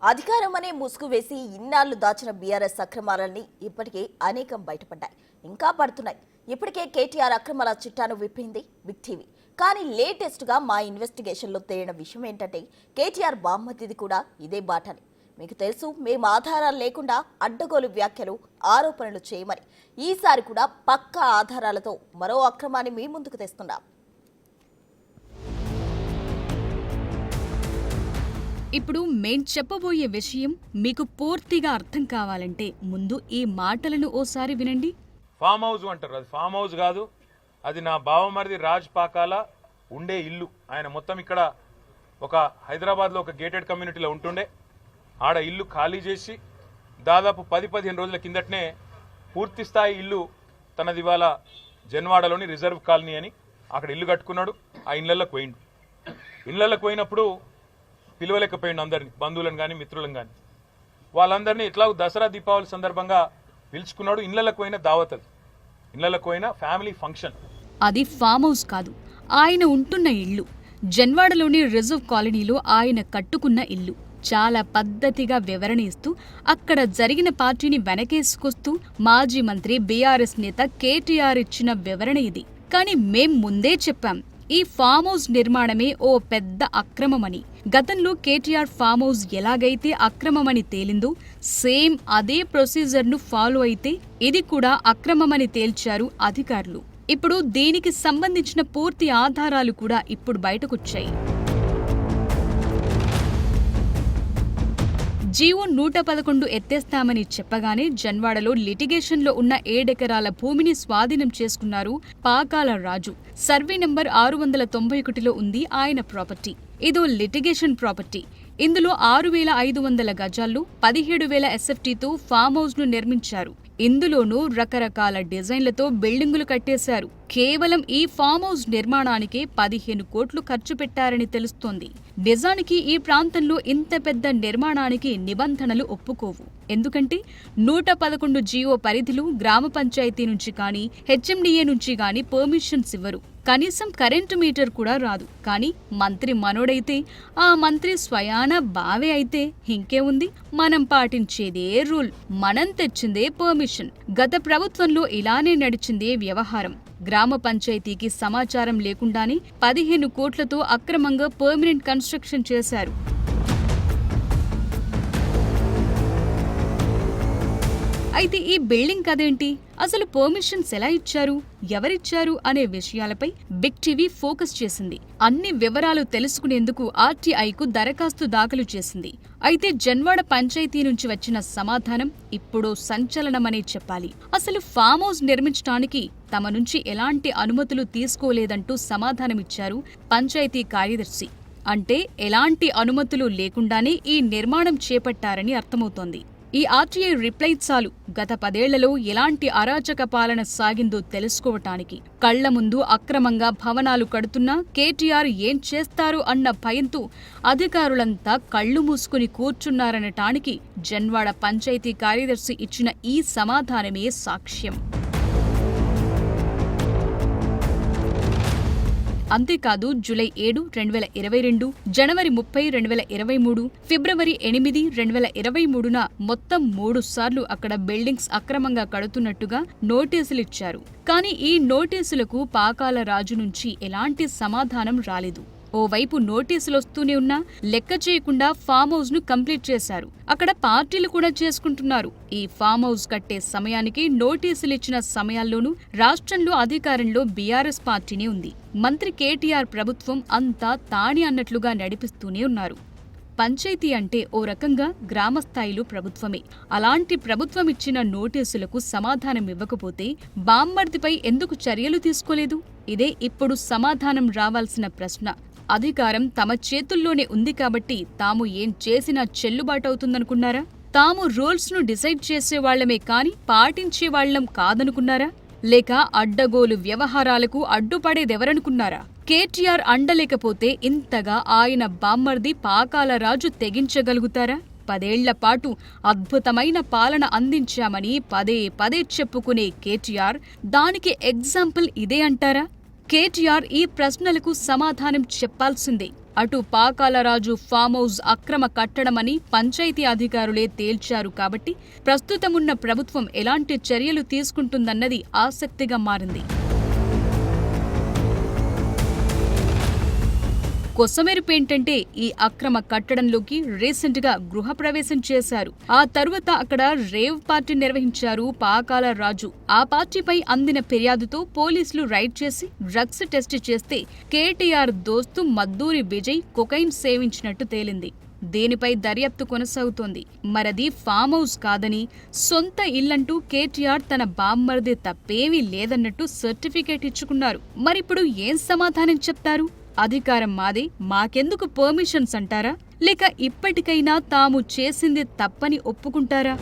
అధికారం అనే ముసుగు వేసి ఇన్నాళ్లు దాచిన బీఆర్ఎస్ అక్రమాలన్నీ ఇప్పటికే అనేకం బయటపడ్డాయి, ఇంకా పడుతున్నాయి. ఇప్పటికే కేటీఆర్ అక్రమాల చిట్టాను విప్పింది బిగ్ టీవీ. కానీ లేటెస్ట్ గా మా ఇన్వెస్టిగేషన్ లో తేలిన విషయం ఏంటంటే కేటీఆర్ బామ్మతిది కూడా ఇదే బాటని. మీకు తెలుసు, మేము ఆధారాలు లేకుండా అడ్డగోలు వ్యాఖ్యలు, ఆరోపణలు చేయమని. ఈసారి కూడా పక్కా ఆధారాలతో మరో అక్రమాన్ని మీ ముందుకు తెస్తున్నాం. ఇప్పుడు మేం చెప్పబోయే విషయం మీకు పూర్తిగా అర్థం కావాలంటే ముందు ఈ మాటలను ఓసారి వినండి. ఫామ్ హౌస్ అంటారు, అది ఫామ్ హౌస్ కాదు. అది నా బావమరిది రాజ్ పాకాల ఉండే ఇల్లు. ఆయన మొత్తం ఇక్కడ ఒక హైదరాబాద్లో ఒక గేటెడ్ కమ్యూనిటీలో ఉంటుండే. ఆడ ఇల్లు ఖాళీ చేసి దాదాపు 10-15 రోజుల కిందటనే పూర్తి స్థాయి ఇల్లు తనది ఇవాళ జన్వాడలోని రిజర్వ్ కాలనీ అని అక్కడ ఇల్లు కట్టుకున్నాడు. ఆ ఇళ్లలోకి పోయిండు. ఇళ్లలోకి పోయినప్పుడు పిలవలేకపోయిండు అందరిని, బంధువులను కానీ మిత్రులను కానీ. వాళ్ళందరినీ ఇట్లా దసరా దీపావళి సందర్భంగా పిలుచుకున్నాడు. ఇళ్లలోకి పోయిన దావత్, అది ఇళ్లలోకి పోయిన ఫ్యామిలీ ఫంక్షన్. అది ఫామ్ హౌస్ కాదు, ఆయన ఉంటున్న ఇల్లు. జన్వాడలోని రిజర్వ్ కాలనీలో ఆయన కట్టుకున్న ఇల్లు. చాలా పద్ధతిగా వివరణ ఇస్తూ అక్కడ జరిగిన పార్టీని వెనకేసుకొస్తూ మాజీ మంత్రి బీఆర్ఎస్ నేత కేటీఆర్ ఇచ్చిన వివరణ ఇది. కానీ మేం ముందే చెప్పాం, ఈ ఫామ్ హౌస్ నిర్మాణమే ఓ పెద్ద అక్రమమని. గతంలో కేటీఆర్ ఫామ్ హౌస్ ఎలాగైతే అక్రమమని తేలిందో సేమ్ అదే ప్రొసీజర్ను ఫాలో అయితే ఇది కూడా అక్రమమని తేల్చారు అధికారులు. ఇప్పుడు దీనికి సంబంధించిన పూర్తి ఆధారాలు కూడా ఇప్పుడు బయటకొచ్చాయి. జీవో 111 ఎత్తేస్తామని చెప్పగానే జన్వాడలో లిటిగేషన్లో ఉన్న 7 ఎకరాల భూమిని స్వాధీనం చేసుకున్నారు పాకాల రాజు. సర్వే నంబర్ 691లో ఉంది ఆయన ప్రాపర్టీ. ఇదో లిటిగేషన్ ప్రాపర్టీ. ఇందులో 6,500 గజాల్లో 17,000 ఎస్ఎఫ్టీతో ఫామ్ హౌస్ ను నిర్మించారు. ఇందులోనూ రకరకాల డిజైన్లతో బిల్డింగులు కట్టేశారు. కేవలం ఈ ఫామ్ హౌస్ నిర్మాణానికే 15 కోట్లు ఖర్చు పెట్టారని తెలుస్తోంది. నిజానికి ఈ ప్రాంతంలో ఇంత పెద్ద నిర్మాణానికి నిబంధనలు ఒప్పుకోవు. ఎందుకంటే 111 జీవో పరిధిలో గ్రామ పంచాయతీ నుంచి కానీ హెచ్ఎండిఏ నుంచి కానీ పర్మిషన్స్ ఇవ్వరు. కనీసం కరెంటు మీటర్ కూడా రాదు. కానీ మంత్రి మనోడైతే, ఆ మంత్రి స్వయాన బావే అయితే ఇంకే ఉంది, మనం పాటించేదే రూల్, మనం తెచ్చిందే పర్మిషన్. గత ప్రభుత్వంలో ఇలానే నడిచిందే వ్యవహారం. గ్రామ పంచాయతీకి సమాచారం లేకుండానే 15 కోట్లతో అక్రమంగా పర్మనెంట్ కన్స్ట్రక్షన్ చేశారు. అయితే ఈ బిల్డింగ్ కదేంటి, అసలు పర్మిషన్స్ ఎలా ఇచ్చారు, ఎవరిచ్చారు అనే విషయాలపై బిగ్ టీవీ ఫోకస్ చేసింది. అన్ని వివరాలు తెలుసుకునేందుకు ఆర్టీఐకు దరఖాస్తు దాఖలు చేసింది. అయితే జన్వాడ పంచాయతీ నుంచి వచ్చిన సమాధానం ఇప్పుడు సంచలనమనే చెప్పాలి. అసలు ఫామ్ హౌస్ నిర్మించడానికి తమ నుంచి ఎలాంటి అనుమతులు తీసుకోలేదంటూ సమాధానమిచ్చారు పంచాయతీ కార్యదర్శి. అంటే ఎలాంటి అనుమతులు లేకుండానే ఈ నిర్మాణం చేపట్టారని అర్థమవుతోంది. ఈ ఆర్టీఐ రిప్లై చాలు గత 10 ఏళ్లలో ఎలాంటి అరాచక పాలన సాగిందో తెలుసుకోవటానికి. కళ్ల ముందు అక్రమంగా భవనాలు కడుతున్నా కేటీఆర్ ఏం చేస్తారు అన్న భయంతో అధికారులంతా కళ్లు మూసుకుని కూర్చున్నారనటానికి జన్వాడ పంచాయతీ కార్యదర్శి ఇచ్చిన ఈ సమాధానమే సాక్ష్యం. అంతేకాదు, జూలై 7, 2022, జనవరి 30, 2023, ఫిబ్రవరి 8, 2023న మొత్తం 3 సార్లు అక్కడ బిల్డింగ్స్ అక్రమంగా కడుతున్నట్టుగా నోటీసులిచ్చారు. కానీ ఈ నోటీసులకు పాకాల రాజు నుంచి ఎలాంటి సమాధానం రాలేదు. ఓవైపు నోటీసులొస్తూనే ఉన్నా లెక్క చేయకుండా ఫామ్ హౌస్ ను కంప్లీట్ చేశారు. అక్కడ పార్టీలు కూడా చేసుకుంటున్నారు. ఈ ఫామ్ హౌస్ కట్టే సమయానికి నోటీసులిచ్చిన సమయాల్లోనూ రాష్ట్రంలో అధికారంలో బీఆర్ఎస్ పార్టీనే ఉంది. మంత్రి కేటీఆర్ ప్రభుత్వం అంతా తాని అన్నట్లుగా నడిపిస్తూనే ఉన్నారు. పంచాయతీ అంటే ఓ రకంగా గ్రామస్థాయిలో ప్రభుత్వమే. అలాంటి ప్రభుత్వం ఇచ్చిన నోటీసులకు సమాధానం ఇవ్వకపోతే బామ్మర్దిపై ఎందుకు చర్యలు తీసుకోలేదు? ఇదే ఇప్పుడు సమాధానం రావాల్సిన ప్రశ్న. అధికారం తమ చేతుల్లోనే ఉంది కాబట్టి తాము ఏం చేసినా చెల్లుబాటవుతుందనుకున్నారా? తాము రూల్స్ ను డిసైడ్ చేసేవాళ్లమే కాని పాటించేవాళ్లం కాదనుకున్నారా? లేక అడ్డగోలు వ్యవహారాలకు అడ్డుపడేదెవరనుకున్నారా? కేటీఆర్ అండలేకపోతే ఇంతగా ఆయన బామ్మర్ది పాకాల రాజు తెగించగలుగుతారా? 10 ఏళ్ల పాటు అద్భుతమైన పాలన అందించామని పదే పదే చెప్పుకునే కేటీఆర్ దానికి ఎగ్జాంపుల్ ఇదే అంటారా? కేటీఆర్ ఈ ప్రశ్నలకు సమాధానం చెప్పాల్సిందే. అటు పాకాలరాజు ఫామ్ హౌస్ అక్రమ కట్టడమని పంచాయతీ అధికారులే తేల్చారు కాబట్టి ప్రస్తుతమున్న ప్రభుత్వం ఎలాంటి చర్యలు తీసుకుంటుందన్నది ఆసక్తిగా మారింది. కొసమెరుపేంటంటే ఈ అక్రమ కట్టడంలోకి రీసెంట్ గా గృహప్రవేశం చేశారు. ఆ తరువాత అక్కడ రేవ్ పార్టీ నిర్వహించారు పాకాల రాజు. ఆ పార్టీపై అందిన ఫిర్యాదుతో పోలీసులు రైడ్ చేసి డ్రగ్స్ టెస్ట్ చేస్తే కేటీఆర్ దోస్తు మద్దూరి విజయ్ కొకైన్ సేవించినట్టు తేలింది. దీనిపై దర్యాప్తు కొనసాగుతోంది. మరది ఫామ్ హౌస్ కాదని, సొంత ఇల్లంటూ కేటీఆర్ తన బామ్మర్ది తప్పేమీ లేదన్నట్టు సర్టిఫికేట్ ఇచ్చుకున్నారు. మరిప్పుడు ఏం సమాధానం చెప్తారు? అధికారం మాదే, మాకెందుకు పర్మిషన్స్ అంటారా? లేక ఇప్పటికైనా తాము చేసింది తప్పని ఒప్పుకుంటారా?